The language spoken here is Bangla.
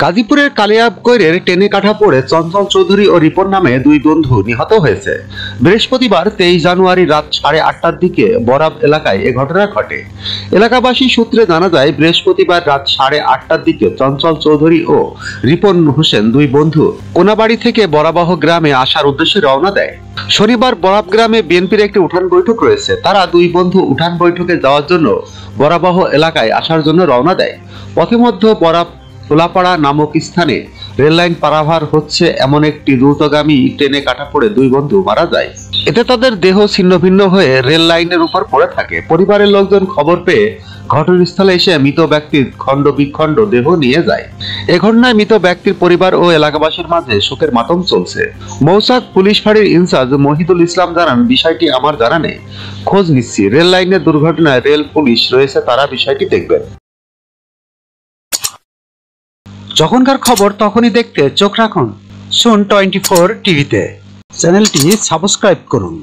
গাজীপুরের কালিয়াকৈরের টেনে কাটা পড়ে চঞ্চল চৌধুরী ও রিপন নামে দুই বন্ধু নিহত হয়েছে। বৃহস্পতিবার 23 জানুয়ারি রাত 8:30টার দিকে বরাব এলাকায় এ ঘটনা ঘটে। এলাকাবাসী সূত্রে জানা যায়, বৃহস্পতিবার রাত 8:30টার দিকে চঞ্চল চৌধুরী ও রিপন হোসেন দুই বন্ধু কোনাবাড়ি থেকে বরাবাহ গ্রামে আসার উদ্দেশ্যে রওনা দেয়। শনিবার বরাব গ্রামে বিএনপির একটি উঠান বৈঠক রয়েছে। তারা দুই বন্ধু উঠান বৈঠকে যাওয়ার জন্য বরাবাহ এলাকায় আসার জন্য রওনা দেয়। পথে মধ্যে বরাব তোলাপাড়া নামক স্থানে রেললাইন পারাভার হচ্ছে এমন একটি দ্রুতগামী ট্রেনে কাটা পড়ে দুই বন্ধু মারা যায়। এতে তাদের দেহ ছিন্ন ভিন্ন হয়ে রেল লাইনের উপর পড়ে থাকে। পরিবারের লোকজন খবর পেয়ে ঘটনাস্থলে এসে মৃত ব্যক্তির খণ্ড বিখণ্ড দেহ নিয়ে যায়। এ ঘটনায় মৃত ব্যক্তির পরিবার ও এলাকাবাসীর মাঝে শোকের মাতম চলছে। মৌচাক পুলিশ ফাঁড়ির ইনচার্জ মহিদুল ইসলাম জানান, বিষয়টি আমার জানা নেই, খোঁজ নিচ্ছি। রেল লাইনের দুর্ঘটনায় রেল পুলিশ রয়েছে, তারা বিষয়টি দেখবেন। যখনকার খবর তখনই দেখতে চোখ রাখুন সুন 24 টিভিতে। চ্যানেলটি সাবস্ক্রাইব করুন।